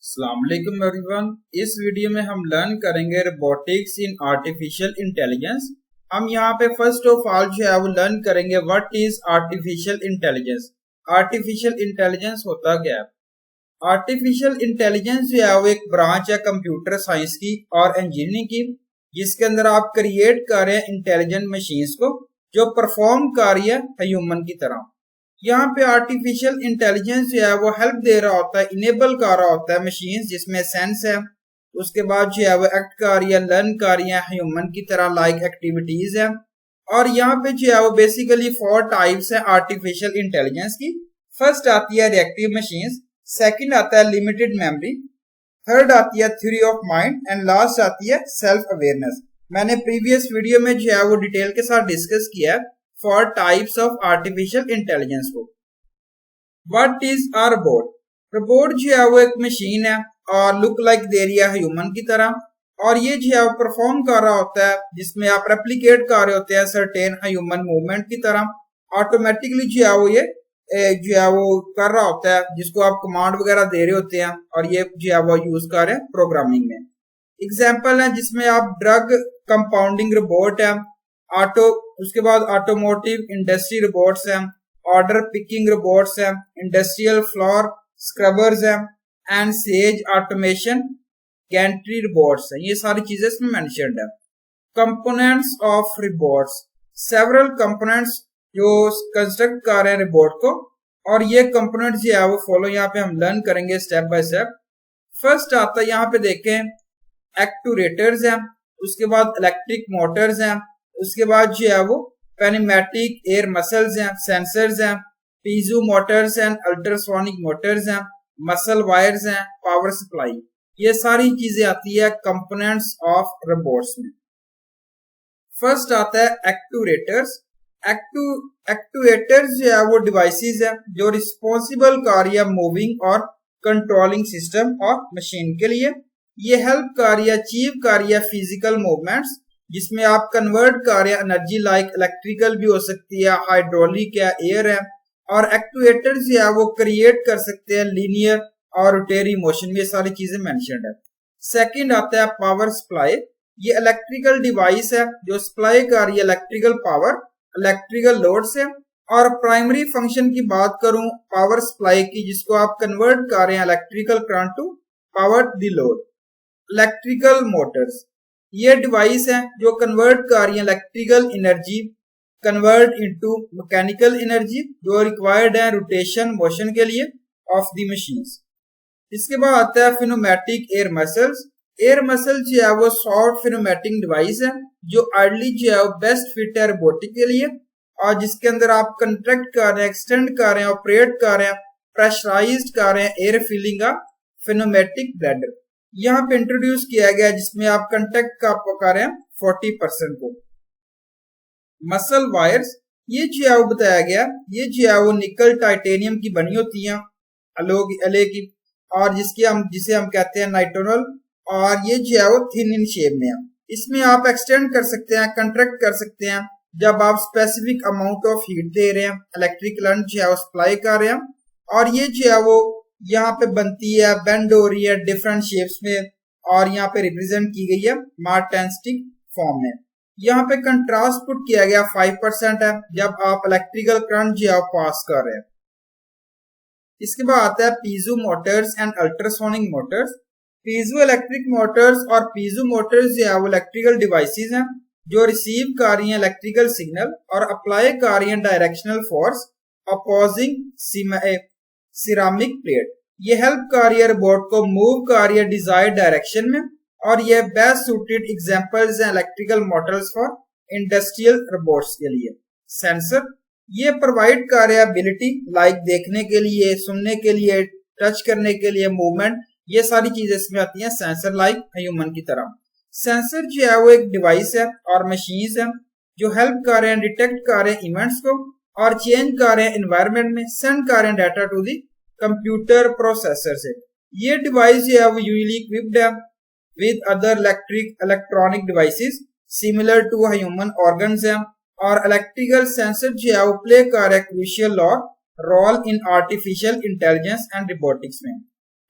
अस्सलाम वालेकुम एवरीवन। इस वीडियो में हम लर्न करेंगे रोबोटिक्स इन आर्टिफिशियल इंटेलिजेंस। हम यहाँ पे फर्स्ट ऑफ ऑल जो है वो लर्न करेंगे what is artificial intelligence. Artificial intelligence होता क्या है? आर्टिफिशियल इंटेलिजेंस जो है वो एक ब्रांच है कंप्यूटर साइंस की और इंजीनियरिंग की, जिसके अंदर आप क्रिएट कर रहे हैं इंटेलिजेंट मशीन्स को जो परफॉर्म कर रही है ह्यूमन की तरह। यहाँ पे आर्टिफिशियल इंटेलिजेंस जो है वो हेल्प दे रहा होता है, इनेबल कर रहा होता है मशीन्स जिसमें सेंस है, उसके बाद जो है वो एक्ट कर रही है, लर्न कर रही है ह्यूमन की तरह लाइक एक्टिविटीज है। और यहाँ पे जो है वो बेसिकली 4 टाइप्स है आर्टिफिशियल इंटेलिजेंस की। फर्स्ट आती है रिएक्टिव मशीन्स, सेकंड आता है लिमिटेड मेमोरी, थर्ड आती है theory of mind and last आती है सेल्फ अवेयरनेस। मैंने प्रीवियस वीडियो में जो है वो डिटेल के साथ डिस्कस किया है four types of artificial intelligence को। What is a robot? Robot जो है वो एक मशीन है और लुक लाइक दे रही है ह्यूमन की तरह, और ये जो है वो परफॉर्म कर रहा होता है जिसमें आप रेप्लिकेट कर रहे होते हैं सर्टेन ह्यूमन मूवमेंट की तरह। ऑटोमेटिकली जो है वो ये जो है वो कर रहा होता है, जिसको आप कमांड वगैरह दे रहे होते हैं और ये जो है वो यूज कर रहे हैं प्रोग्रामिंग में। एग्जाम्पल है जिसमें आप ड्रग कंपाउंडिंग रोबोट है, उसके बाद ऑटोमोटिव इंडस्ट्री रोबोट्स हैं, ऑर्डर पिकिंग रोबोट्स हैं, इंडस्ट्रियल फ्लोर स्क्रबर्स हैं and says automation Gentry robots हैं। ये सारी चीजें इसमें मेंशन्ड है। Components of robots, several components जो कंस्ट्रक्ट कर रहे हैं रोबोट को, और ये कंपोनेंट्स जो है वो फॉलो यहाँ पे हम लर्न करेंगे स्टेप बाय स्टेप। फर्स्ट आता है यहाँ पे देखें एक्टूरेटर्स हैं, उसके बाद इलेक्ट्रिक मोटर्स हैं, उसके बाद जो है वो पेनिमेटिक एयर मसल्स हैं, सेंसर्स हैं, पीजो मोटर्स हैं, अल्ट्रासोनिक मोटर्स हैं, मसल वायर्स हैं, पावर सप्लाई। ये सारी चीजें आती है कंपोनेंट्स ऑफ रोबोट्स में। फर्स्ट आता है एक्टूरेटर्स। एक्टूएटर्स जो है वो डिवाइसेस है जो रिस्पॉन्सिबल कर रही है मूविंग और कंट्रोलिंग सिस्टम और मशीन के लिए। ये हेल्प कर रही है, अचीव कर रही है फिजिकल मूवमेंट्स जिसमें आप कन्वर्ट कर रहे हैं एनर्जी लाइक इलेक्ट्रिकल भी हो सकती है, हाइड्रोलिक है, एयर है। और एक्टूएटर्स जो है वो क्रिएट कर सकते हैं लीनियर और रोटेटरी मोशन में। ये सारी चीजें मेंशन्ड है। सेकंड आता है पावर सप्लाई। ये इलेक्ट्रिकल डिवाइस है जो सप्लाई कर रही है इलेक्ट्रिकल पावर इलेक्ट्रिकल लोड से। और प्राइमरी फंक्शन की बात करूं पावर सप्लाई की, जिसको आप कन्वर्ट कर रहे हैं electrical current to power the load. Electrical motors, ये डिवाइस है जो कन्वर्ट कर रही है electrical energy convert into mechanical energy जो रिक्वायर्ड है रोटेशन मोशन के लिए ऑफ द मशीन्स। इसके बाद आता है pneumatic air muscles. Air muscle जो है वो सॉफ्ट फिनोमेटिक डिवाइस है जो आइडली जो है वो बेस्ट फिट है रोबोटिक के लिए, और जिसके अंदर आप कंट्रैक्ट कर रहे हैं, एक्सटेंड कर रहे हैं, ऑपरेट कर रहे हैं, प्रेशराइज्ड कर रहे हैं एयर फिलिंग का फिनोमेटिक ब्लैडर यहाँ पे इंट्रोड्यूस किया गया, जिसमें आप कंटेक्ट का कर रहे हैं 40% को। मसल वायर्स, ये जो है वो बताया गया, ये जो है वो निकल टाइटेनियम की बनी होती हैं अले की, और जिसे हम कहते हैं नाइट्रोनल, और ये जो है वो थिन इन शेप में है। इसमें आप एक्सटेंड कर सकते हैं, कंट्रैक्ट कर सकते हैं जब आप स्पेसिफिक अमाउंट ऑफ हीट दे रहे हैं, इलेक्ट्रिक करंट जो है वो सप्लाई कर रहे हैं। और ये जो है वो यहाँ पे बनती है, बेंड हो रही है डिफरेंट शेप्स में, और यहाँ पे रिप्रेजेंट की गई है मार्टेंस्टिक फॉर्म में। यहाँ पे कंट्रास्ट पुट किया गया 5% है जब आप इलेक्ट्रिकल करंट जो है पास कर रहे हैं। इसके बाद आता है piezo Motors and ultrasonic Motors. Piezo electric Motors और पीजो मोटर्स जो है वो इलेक्ट्रिकल डिवाइसेस हैं जो रिसीव कर रही हैं इलेक्ट्रिकल सिग्नल और अप्लाई कर रही हैं directional force opposing ceramic plate. ये हेल्प कर रही है रोबोट को मूव कर रही है डिजायर्ड डायरेक्शन में, और ये बेस्ट सूटेड एग्जांपल्स हैं electrical Motors for industrial robots के लिए। सेंसर, ये प्रोवाइड कर रहे हैं एबिलिटी लाइक देखने के लिए, सुनने के लिए, टच करने के लिए, मूवमेंट, ये सारी चीजें इसमें आती हैं सेंसर लाइक ह्यूमन की तरह। सेंसर जो है वो एक डिवाइस है और मशीन्स है जो हेल्प कर रहे हैं डिटेक्ट कर रहे हैं इवेंट्स को और चेंज कर रहे हैं एनवायरनमेंट में, सेंड कर रहे हैं data to the computer processor से। ये डिवाइस जो है वो यूजुअली इक्विप्ड है with other electronic devices similar to human organs है, और इलेक्ट्रिकल सेंसर जो है वो प्ले कर रहे हैं crucial role in artificial intelligence and robotics में।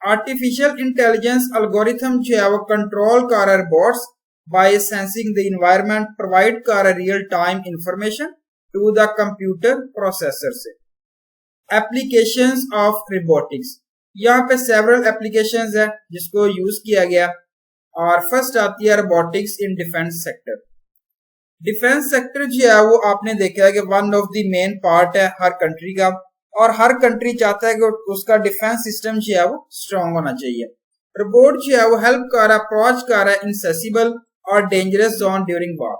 आर्टिफिशियल इंटेलिजेंस एल्गोरिथम जो है वो कंट्रोल कर robots by sensing the environment, provide कर real time information to the computer processor से। एप्लीकेशंस ऑफ रोबोटिक्स, यहाँ पे सेवरल एप्लीकेशंस है जिसको यूज किया गया। और फर्स्ट आती है robotics in defence sector. Defence sector जो है वो आपने देखा है कि one of the main part है हर कंट्री का, और हर कंट्री चाहता है कि उसका डिफेंस सिस्टम जो है वो स्ट्रांग होना चाहिए। रोबोट जो है वो हेल्प कर रहा है, अप्रोच कर रहा है इनसेसिबल और dangerous zone during war.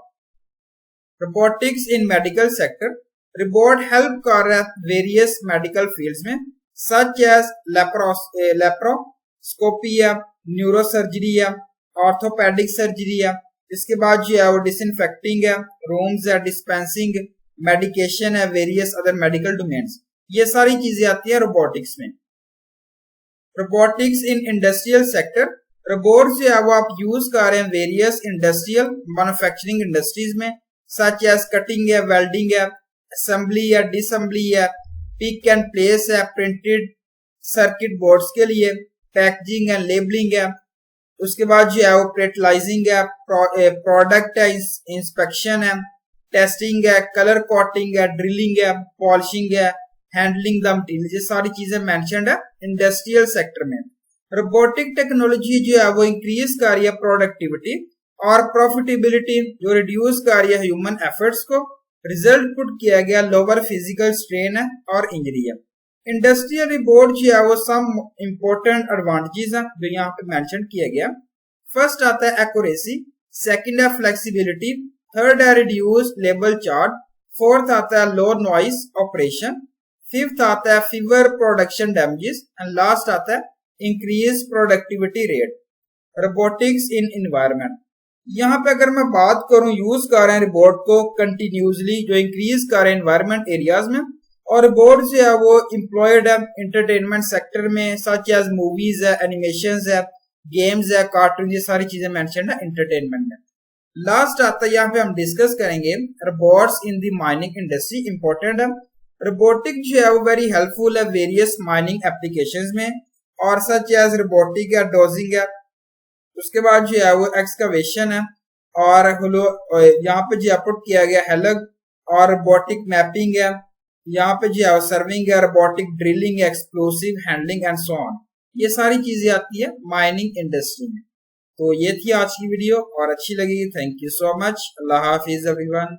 Robotics इन मेडिकल सेक्टर, रोबोट हेल्प कर रहा है वेरियस मेडिकल फील्ड्स में, सच एज लेप्रोस्कोपी है, न्यूरोसर्जरी है, ऑर्थोपेडिक सर्जरी है। इसके बाद जो है वो डिसइंफेक्टिंग है, रूम्स है, डिस्पेंसिंग मेडिकेशन है, वेरियस अदर मेडिकल डोमेन्स, ये सारी चीजें आती है रोबोटिक्स में। Robotics in industrial sector, robot जो है वो आप यूज कर रहे हैं वेरियस इंडस्ट्रियल मैन्युफैक्चरिंग इंडस्ट्रीज में, सच एज कटिंग है, वेल्डिंग है, असेंबली है, डिसम्बली है, पिक एंड प्लेस है, प्रिंटेड सर्किट बोर्ड्स के लिए, पैकेजिंग है, लेबलिंग है। उसके बाद जो है वो प्रेटलाइजिंग है, प्रोडक्ट है, इंस्पेक्शन है, टेस्टिंग है, कलर कोटिंग है, ड्रिलिंग है, पॉलिशिंग है, हैंडलिंग द मटीरियल, ये सारी चीजें मेंशन्ड है इंडस्ट्रियल सेक्टर में। रोबोटिक टेक्नोलॉजी जो है वो इंक्रीज कर रही है प्रोडक्टिविटी और प्रॉफिटेबिलिटी, जो रिड्यूस कर रही है ह्यूमन एफर्ट्स को। रिजल्ट पुट किया गया लोअर फिजिकल स्ट्रेन है और इंजरी है। इंडस्ट्रियल रोबोट जो है वो सम इंपॉर्टेंट एडवांटेजेस हैं जो यहाँ पे मेंशन किया गया। फर्स्ट आता है एक्यूरेसी, सेकंड है फ्लेक्सिबिलिटी, थर्ड है रिड्यूस लेबल चार्ज, फोर्थ आता है लो नॉइस ऑपरेशन, फिफ्थ आता है fever production damages and last आता है इंक्रीज प्रोडक्टिविटी रेट। रोबोटिक्स इन एनवायरनमेंट, यहाँ पे अगर मैं बात करूं यूज कर रहे हैं रोबोट को कंटिन्यूसली जो इंक्रीज कर रहे हैं एनवायरनमेंट एरियाज में, और रोबोट जो है वो एम्प्लॉयड है इंटरटेनमेंट सेक्टर में, सच एज मूवीज है, एनिमेशंस है, गेम्स है, कार्टून, ये सारी चीजें मेंशन है इंटरटेनमेंट में। लास्ट आता है यहाँ पे हम डिस्कस करेंगे robots in the mining industry, important है। रोबोटिक जो है वो वेरी हेल्पफुल है वेरियस माइनिंग एप्लीकेशंस में, और सच एज रोबोटिक है, डोजिंग है, उसके बाद जो है वो एक्सकवेशन है, और यहाँ पे जो पुट किया गया हेलग, और रोबोटिक मैपिंग है, यहाँ पे जो है सर्विंग है, robotic drilling, explosive handling and so on, ये सारी चीजें आती है माइनिंग इंडस्ट्री में। तो ये थी आज की वीडियो और अच्छी लगी, thank you so much, Allah Hafiz everyone.